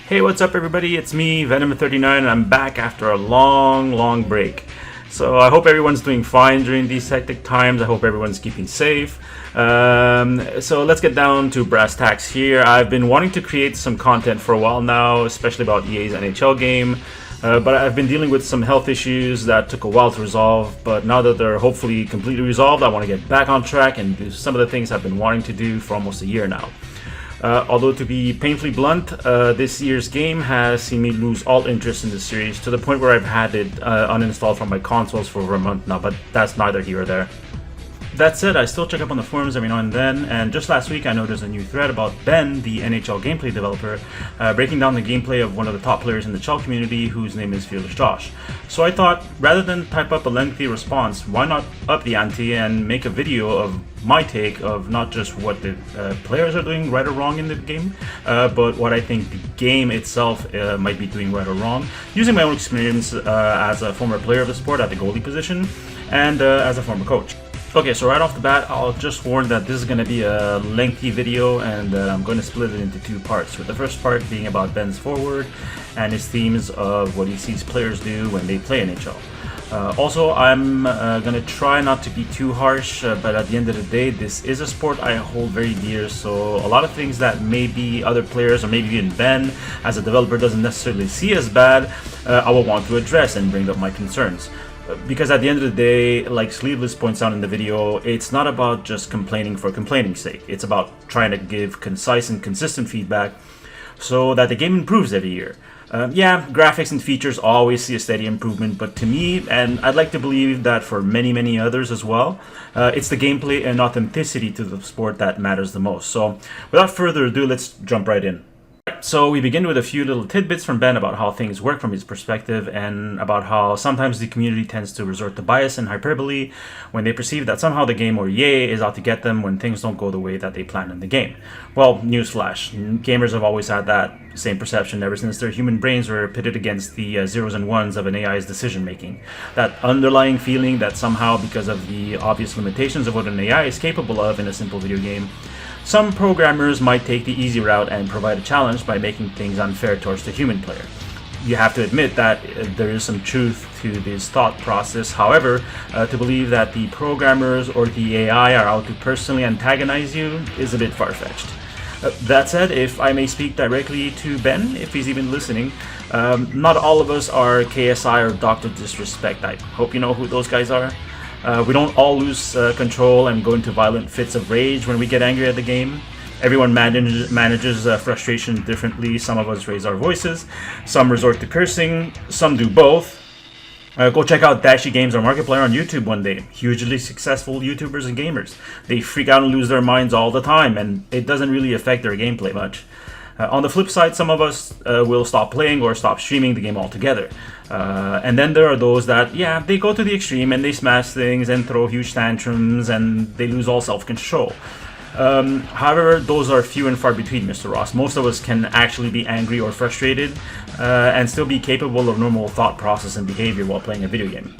Hey, what's up everybody? It's me, Venom39, and I'm back after a long break. So I hope everyone's doing fine during these hectic times. I hope everyone's keeping safe. So let's get down to brass tacks here. I've been wanting to create some content for a while now, especially about EA's NHL game. But I've been dealing with some health issues that took a while to resolve, but now that they're hopefully completely resolved, I want to get back on track and do some of the things I've been wanting to do for almost a year now. Although to be painfully blunt, this year's game has seen me lose all interest in the series to the point where I've had it uninstalled from my consoles for over a month now, but that's neither here or there. That said, I still check up on the forums every now and then, and just last week I know there's a new thread about Ben, the NHL gameplay developer, breaking down the gameplay of one of the top players in the Chel community whose name is Fearless Josh. So I thought, rather than type up a lengthy response, why not up the ante and make a video of my take of not just what the players are doing right or wrong in the game, but what I think the game itself might be doing right or wrong, using my own experience as a former player of the sport at the goalie position and as a former coach. Okay, so right off the bat, I'll just warn that this is going to be a lengthy video, and I'm going to split it into two parts, with the first part being about Ben's foreword and his themes of what he sees players do when they play NHL. Also, I'm going to try not to be too harsh, but at the end of the day, this is a sport I hold very dear, so a lot of things that maybe other players, or maybe even Ben, as a developer, doesn't necessarily see as bad, I will want to address and bring up my concerns. Because at the end of the day, like Sleeveless points out in the video, it's not about just complaining for complaining's sake. It's about trying to give concise and consistent feedback so that the game improves every year. Yeah, graphics and features always see a steady improvement, but to me, and I'd like to believe that for many others as well, it's the gameplay and authenticity to the sport that matters the most. So without further ado, let's jump right in. So we begin with a few little tidbits from Ben about how things work from his perspective, and about how sometimes the community tends to resort to bias and hyperbole when they perceive that somehow the game or EA is out to get them when things don't go the way that they planned in the game. Well, newsflash, gamers have always had that same perception ever since their human brains were pitted against the zeros and ones of an AI's decision making. That underlying feeling that somehow, because of the obvious limitations of what an AI is capable of in a simple video game, some programmers might take the easy route and provide a challenge by making things unfair towards the human player. You have to admit that there is some truth to this thought process. However, to believe that the programmers or the AI are out to personally antagonize you is a bit far-fetched. That said, if I may speak directly to Ben, if he's even listening, not all of us are KSI or Dr. Disrespect. I hope you know who those guys are. We don't all lose control and go into violent fits of rage when we get angry at the game. Everyone manages frustration differently. Some of us raise our voices, some resort to cursing, some do both. Go check out Dashy Games or Markiplier on YouTube one day. Hugely successful YouTubers and gamers. They freak out and lose their minds all the time, and it doesn't really affect their gameplay much. On the flip side, some of us will stop playing or stop streaming the game altogether. And then there are those that, yeah, they go to the extreme and they smash things and throw huge tantrums and they lose all self-control. However, those are few and far between, Mr. Ross. Most of us can actually be angry or frustrated and still be capable of normal thought process and behavior while playing a video game.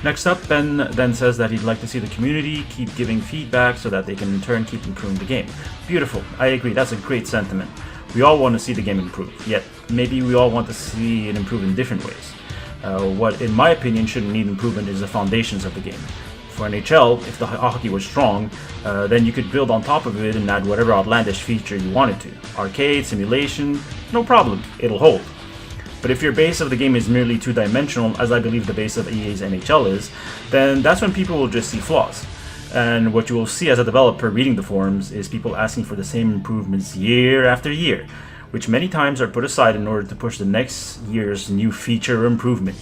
Next up, Ben then says that he'd like to see the community keep giving feedback so that they can in turn keep improving the game. Beautiful. I agree. That's a great sentiment. We all want to see the game improve, yet maybe we all want to see it improve in different ways. What, in my opinion, shouldn't need improvement is the foundations of the game. For NHL, if the hockey was strong, then you could build on top of it and add whatever outlandish feature you wanted to. Arcade, simulation, no problem. It'll hold. But if your base of the game is merely two-dimensional, as I believe the base of EA's NHL is, then that's when people will just see flaws. And what you will see as a developer reading the forums is people asking for the same improvements year after year, which many times are put aside in order to push the next year's new feature or improvement.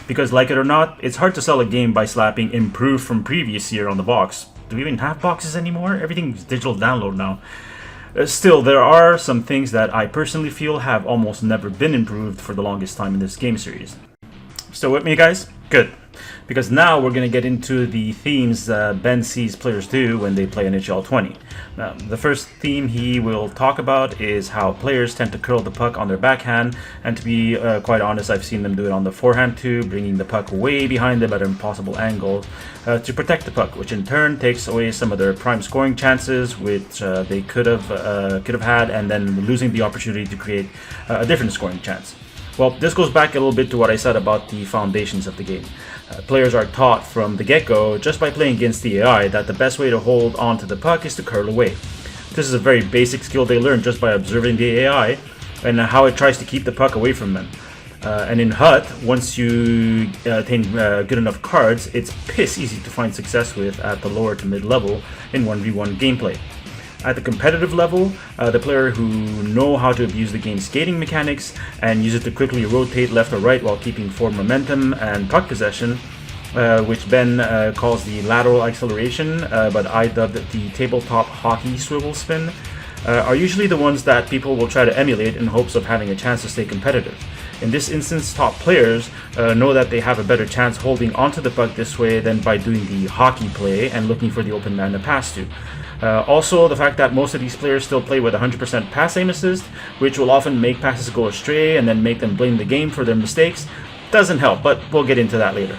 Because like it or not, it's hard to sell a game by slapping "improved from previous year" on the box. Do we even have boxes anymore? Everything's digital download now. Still, there are some things that I personally feel have almost never been improved for the longest time in this game series. Still with me, guys? Good. because now we're going to get into the themes Ben sees players do when they play NHL 20. Now, the first theme he will talk about is how players tend to curl the puck on their backhand, and to be quite honest, I've seen them do it on the forehand too, bringing the puck way behind them at impossible angles to protect the puck, which in turn takes away some of their prime scoring chances, which they could have had, and then losing the opportunity to create a different scoring chance. Well, this goes back a little bit to what I said about the foundations of the game. Players are taught from the get-go, just by playing against the AI, that the best way to hold on to the puck is to curl away. This is a very basic skill they learn just by observing the AI and how it tries to keep the puck away from them. And in HUT, once you attain good enough cards, it's piss easy to find success with at the lower to mid level in 1v1 gameplay. At the competitive level, the player who know how to abuse the game's skating mechanics and use it to quickly rotate left or right while keeping forward momentum and puck possession, which Ben calls the lateral acceleration, but I dubbed the tabletop hockey swivel spin, are usually the ones that people will try to emulate in hopes of having a chance to stay competitive. In this instance, top players know that they have a better chance holding onto the puck this way than by doing the hockey play and looking for the open man to pass to. Also, the fact that most of these players still play with 100% pass aim assist, which will often make passes go astray and then make them blame the game for their mistakes, doesn't help, but we'll get into that later.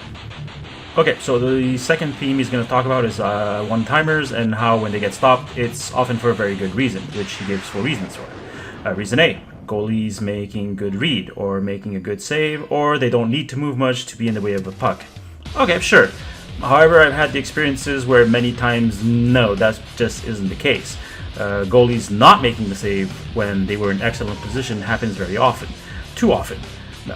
Okay, so the second theme he's going to talk about is one-timers and how when they get stopped, it's often for a very good reason, which he gives 4 reasons for. Reason A, goalies making good read or making a good save, or they don't need to move much to be in the way of a puck. Okay, sure. However, I've had the experiences where many times, no, that just isn't the case. Goalies not making the save when they were in excellent position happens very often. Too often.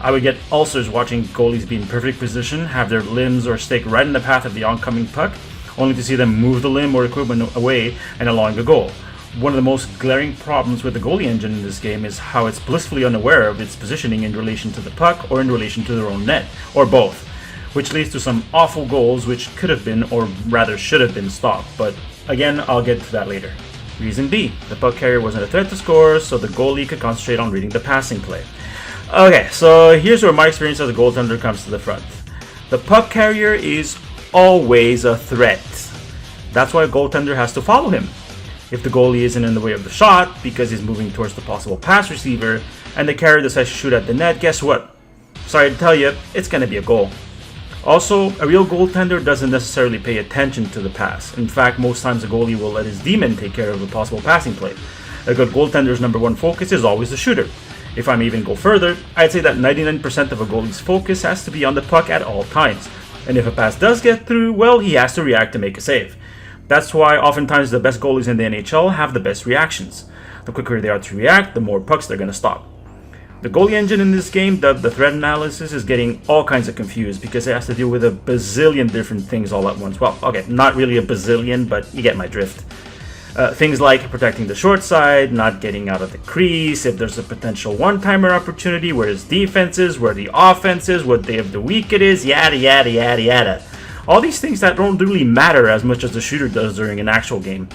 I would get ulcers watching goalies be in perfect position, have their limbs or stick right in the path of the oncoming puck, only to see them move the limb or equipment away and allowing a goal. One of the most glaring problems with the goalie engine in this game is how it's blissfully unaware of its positioning in relation to the puck or in relation to their own net, or both, which leads to some awful goals which could have been, or rather should have been, stopped, but again, I'll get to that later. Reason B, the puck carrier wasn't a threat to score, so the goalie could concentrate on reading the passing play. Okay, so here's where my experience as a goaltender comes to the front. The puck carrier is always a threat. That's why a goaltender has to follow him. If the goalie isn't in the way of the shot because he's moving towards the possible pass receiver and the carrier decides to shoot at the net, guess what? Sorry to tell you, it's going to be a goal. Also, a real goaltender doesn't necessarily pay attention to the pass. In fact, most times a goalie will let his D-men take care of a possible passing play. A good goaltender's number one focus is always the shooter. If I'm even go further, I'd say that 99% of a goalie's focus has to be on the puck at all times. And if a pass does get through, well, he has to react to make a save. That's why oftentimes the best goalies in the NHL have the best reactions. The quicker they are to react, the more pucks they're going to stop. The goalie engine in this game, dubbed the threat analysis, is getting all kinds of confused because it has to deal with a bazillion different things all at once. Well, okay, not really a bazillion, but you get my drift. Things like protecting the short side, not getting out of the crease, if there's a potential one-timer opportunity, where his defense is, where the offense is, what day of the week it is, yada yada yada yada. All these things that don't really matter as much as the shooter does during an actual game.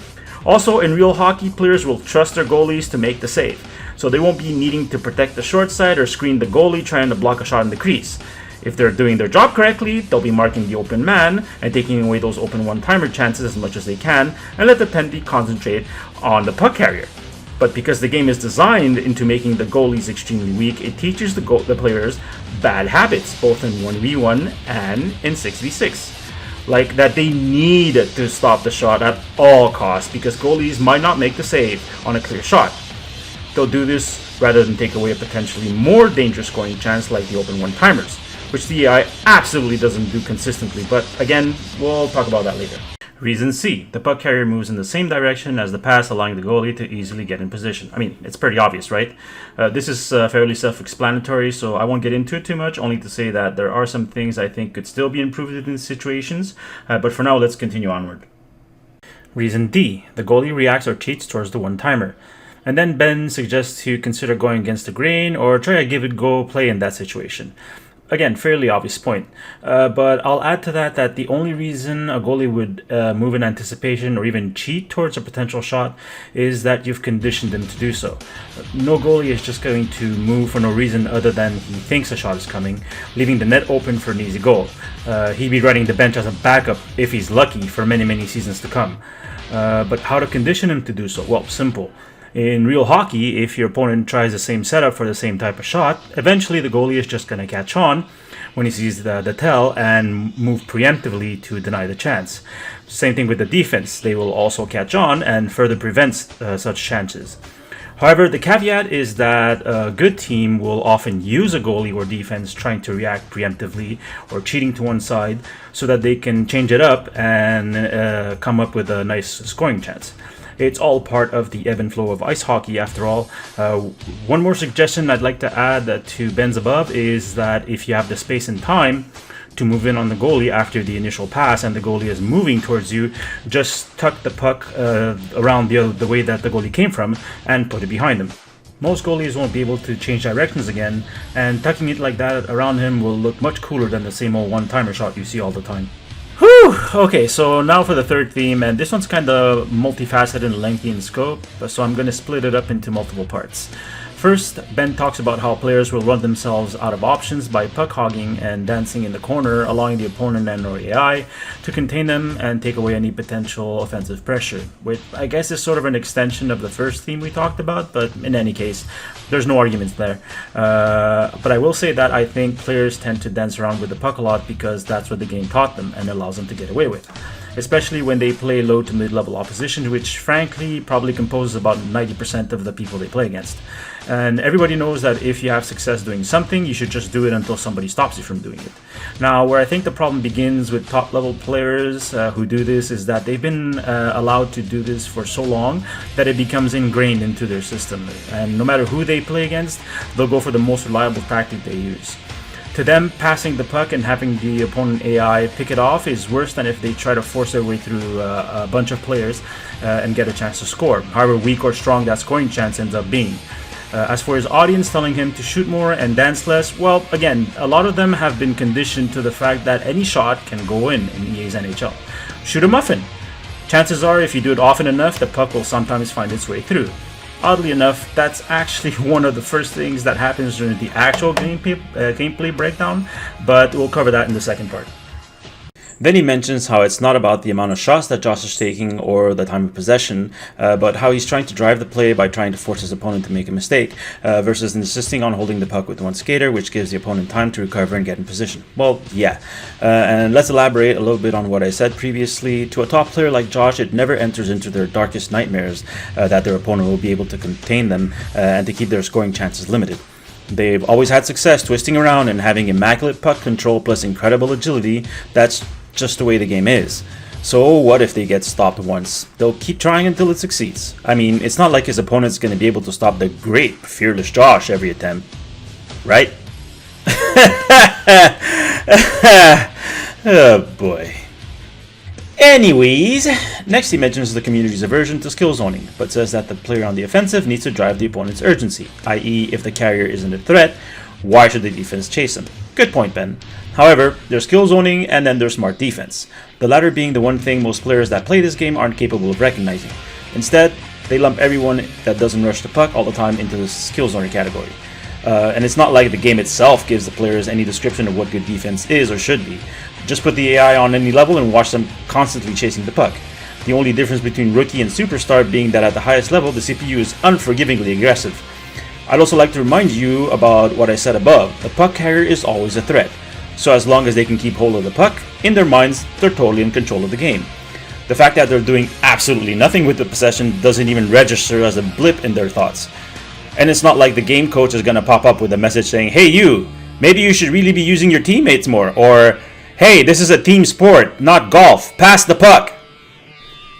Also, in real hockey, players will trust their goalies to make the save, so they won't be needing to protect the short side or screen the goalie trying to block a shot in the crease. If they're doing their job correctly, they'll be marking the open man and taking away those open one-timer chances as much as they can and let the penalty concentrate on the puck carrier. But because the game is designed into making the goalies extremely weak, it teaches the players bad habits, both in 1v1 and in 6v6. Like that they need to stop the shot at all costs because goalies might not make the save on a clear shot. They'll do this rather than take away a potentially more dangerous scoring chance like the open one-timers, which the AI absolutely doesn't do consistently, but again, we'll talk about that later. Reason C, the puck carrier moves in the same direction as the pass, allowing the goalie to easily get in position. I mean, it's pretty obvious, right? This is fairly self-explanatory, so I won't get into it too much, only to say that there are some things I think could still be improved in these situations, but for now, let's continue onward. Reason D, the goalie reacts or cheats towards the one-timer. And then Ben suggests to consider going against the grain or try a give-it-go play in that situation. Again, fairly obvious point. But I'll add to that that the only reason a goalie would move in anticipation or even cheat towards a potential shot is that you've conditioned him to do so. No goalie is just going to move for no reason other than he thinks a shot is coming, leaving the net open for an easy goal. He'd be riding the bench as a backup if he's lucky for many, many seasons to come. But how to condition him to do so? Well, simple. In real hockey, if your opponent tries the same setup for the same type of shot, eventually the goalie is just going to catch on when he sees the tell and move preemptively to deny the chance. Same thing with the defense. They will also catch on and further prevent such chances. However, the caveat is that a good team will often use a goalie or defense trying to react preemptively or cheating to one side so that they can change it up and come up with a nice scoring chance. It's all part of the ebb and flow of ice hockey, after all. One more suggestion I'd like to add to Ben's above is that if you have the space and time to move in on the goalie after the initial pass and the goalie is moving towards you, just tuck the puck around the way that the goalie came from and put it behind him. Most goalies won't be able to change directions again, and tucking it like that around him will look much cooler than the same old one-timer shot you see all the time. Whew! Okay, so now for the third theme, and this one's kind of multifaceted and lengthy in scope, so I'm going to split it up into multiple parts. First, Ben talks about how players will run themselves out of options by puck hogging and dancing in the corner, allowing the opponent and or AI to contain them and take away any potential offensive pressure, which I guess is sort of an extension of the first theme we talked about, but in any case, there's no arguments there. But I will say that I think players tend to dance around with the puck a lot because that's what the game taught them and allows them to get away with, especially when they play low to mid-level opposition, which frankly probably composes about 90% of the people they play against. And everybody knows that if you have success doing something, you should just do it until somebody stops you from doing it. Now, where I think the problem begins with top-level players who do this is that they've been allowed to do this for so long that it becomes ingrained into their system. And no matter who they play against, they'll go for the most reliable tactic they use. To them, passing the puck and having the opponent AI pick it off is worse than if they try to force their way through a bunch of players and get a chance to score, however weak or strong that scoring chance ends up being. As for his audience telling him to shoot more and dance less, well, again, a lot of them have been conditioned to the fact that any shot can go in EA's NHL. Shoot a muffin. Chances are, if you do it often enough, the puck will sometimes find its way through. Oddly enough, that's actually one of the first things that happens during the actual gameplay breakdown, but we'll cover that in the second part. Then he mentions how it's not about the amount of shots that Josh is taking or the time of possession, but how he's trying to drive the play by trying to force his opponent to make a mistake, versus insisting on holding the puck with one skater, which gives the opponent time to recover and get in position. Well, yeah. And let's elaborate a little bit on what I said previously. To a top player like Josh, it never enters into their darkest nightmares that their opponent will be able to contain them and to keep their scoring chances limited. They've always had success twisting around and having immaculate puck control plus incredible agility. That's just the way the game is. So what if they get stopped once? They'll keep trying until it succeeds. I mean, it's not like his opponent's going to be able to stop the great, fearless Josh every attempt, right? Oh boy. Anyways, next he mentions the community's aversion to skill zoning, but says that the player on the offensive needs to drive the opponent's urgency, i.e. if the carrier isn't a threat, why should the defense chase him? Good point, Ben. However, there's skill zoning and then there's smart defense, the latter being the one thing most players that play this game aren't capable of recognizing. Instead, they lump everyone that doesn't rush the puck all the time into the skill zoning category. And it's not like the game itself gives the players any description of what good defense is or should be. Just put the AI on any level and watch them constantly chasing the puck. The only difference between rookie and superstar being that at the highest level, the CPU is unforgivingly aggressive. I'd also like to remind you about what I said above. The puck carrier is always a threat. So as long as they can keep hold of the puck, in their minds, they're totally in control of the game. The fact that they're doing absolutely nothing with the possession doesn't even register as a blip in their thoughts. And it's not like the game coach is gonna pop up with a message saying, "Hey you, maybe you should really be using your teammates more," or "Hey, this is a team sport, not golf, pass the puck."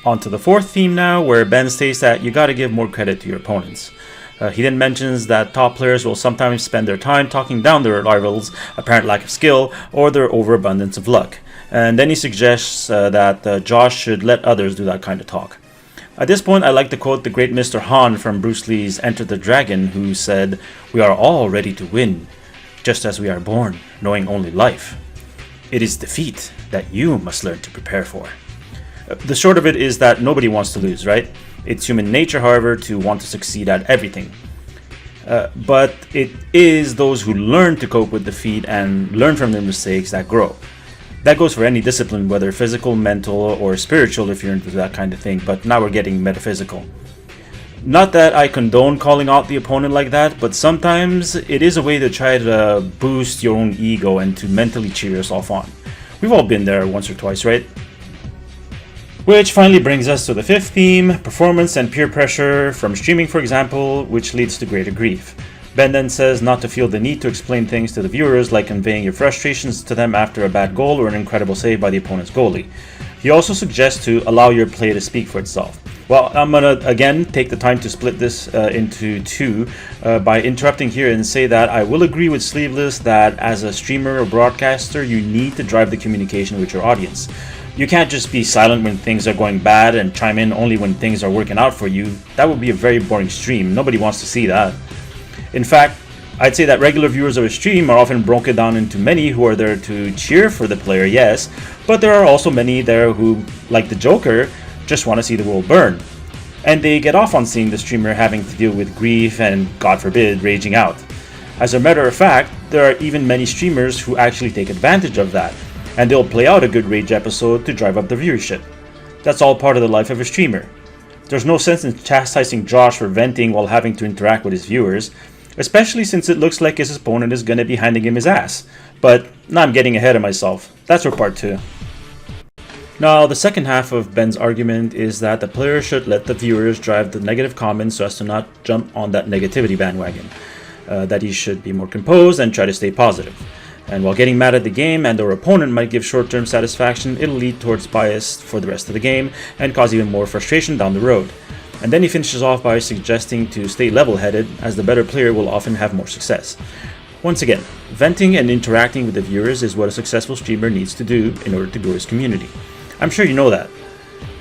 On to the fourth theme now, where Ben states that you gotta give more credit to your opponents. He then mentions that top players will sometimes spend their time talking down their rivals' apparent lack of skill or their overabundance of luck. And then he suggests that Josh should let others do that kind of talk. At this point, I like to quote the great Mr. Han from Bruce Lee's Enter the Dragon, who said, "We are all ready to win. just as we are born, knowing only life. It is defeat that you must learn to prepare for. The short of it is that nobody wants to lose, right? It's human nature, however, to want to succeed at everything. But it is those who learn to cope with defeat and learn from their mistakes that grow. That goes for any discipline, whether physical, mental, or spiritual, if you're into that kind of thing, but now we're getting metaphysical. Not that I condone calling out the opponent like that, but sometimes it is a way to try to boost your own ego and to mentally cheer yourself on. We've all been there once or twice, right? Which finally brings us to the fifth theme, performance and peer pressure from streaming, for example, which leads to greater grief. Ben then says not to feel the need to explain things to the viewers, like conveying your frustrations to them after a bad goal or an incredible save by the opponent's goalie. He also suggests to allow your play to speak for itself. Well, I'm gonna again take the time to split this into two by interrupting here and say that I will agree with Sleeveless that as a streamer or broadcaster, you need to drive the communication with your audience. You can't just be silent when things are going bad and chime in only when things are working out for you. That would be a very boring stream. Nobody wants to see that. In fact, I'd say that regular viewers of a stream are often broken down into many who are there to cheer for the player, yes, but there are also many there who, like the Joker, just want to see the world burn. And they get off on seeing the streamer having to deal with grief and, God forbid, raging out. As a matter of fact, there are even many streamers who actually take advantage of that, and they'll play out a good rage episode to drive up the viewership. That's all part of the life of a streamer. There's no sense in chastising Josh for venting while having to interact with his viewers, especially since it looks like his opponent is going to be handing him his ass. But now I'm getting ahead of myself. That's for part 2. Now, the second half of Ben's argument is that the player should let the viewers drive the negative comments so as to not jump on that negativity bandwagon. That he should be more composed and try to stay positive. And while getting mad at the game and their opponent might give short-term satisfaction, it'll lead towards bias for the rest of the game and cause even more frustration down the road. And then he finishes off by suggesting to stay level-headed, as the better player will often have more success. Once again, venting and interacting with the viewers is what a successful streamer needs to do in order to grow his community. I'm sure you know that.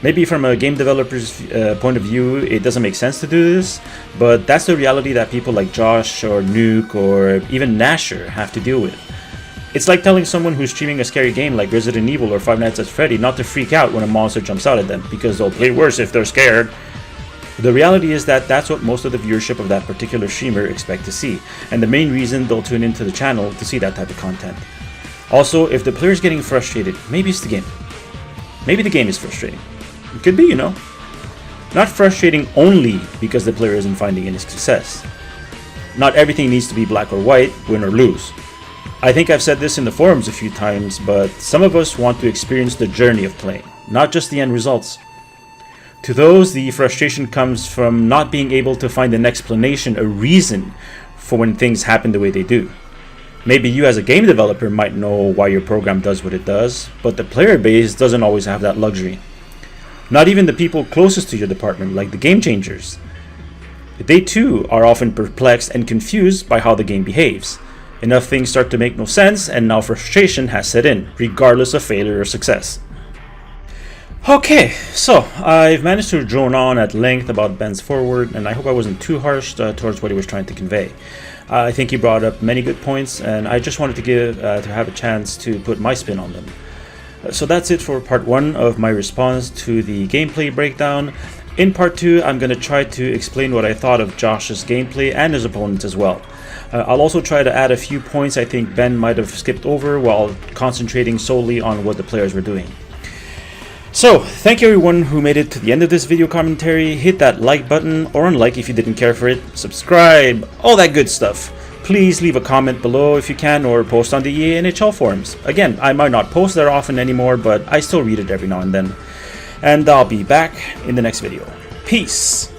Maybe from a game developer's point of view, it doesn't make sense to do this, but that's the reality that people like Josh or Nuke or even Nasher have to deal with. It's like telling someone who's streaming a scary game like Resident Evil or Five Nights at Freddy not to freak out when a monster jumps out at them, because they'll play worse if they're scared. The reality is that that's what most of the viewership of that particular streamer expect to see, and the main reason they'll tune into the channel to see that type of content. Also, if the player's getting frustrated, maybe it's the game. Maybe the game is frustrating. It could be, you know. Not frustrating only because the player isn't finding any success. Not everything needs to be black or white, win or lose. I think I've said this in the forums a few times, but some of us want to experience the journey of playing, not just the end results. To those, the frustration comes from not being able to find an explanation, a reason for when things happen the way they do. Maybe you as a game developer might know why your program does what it does, but the player base doesn't always have that luxury. Not even the people closest to your department, like the game changers. They too are often perplexed and confused by how the game behaves. Enough things start to make no sense, and now frustration has set in, regardless of failure or success. Okay, so I've managed to drone on at length about Ben's foreword, and I hope I wasn't too harsh towards what he was trying to convey. I think he brought up many good points, and I just wanted to have a chance to put my spin on them. So that's it for part 1 of my response to the gameplay breakdown. In part 2, I'm going to try to explain what I thought of Josh's gameplay and his opponents as well. I'll also try to add a few points I think Ben might have skipped over while concentrating solely on what the players were doing. So, thank you everyone who made it to the end of this video commentary. Hit that like button or unlike if you didn't care for it. Subscribe, all that good stuff. Please leave a comment below if you can, or post on the EA NHL forums. Again, I might not post there often anymore, but I still read it every now and then. And I'll be back in the next video. Peace!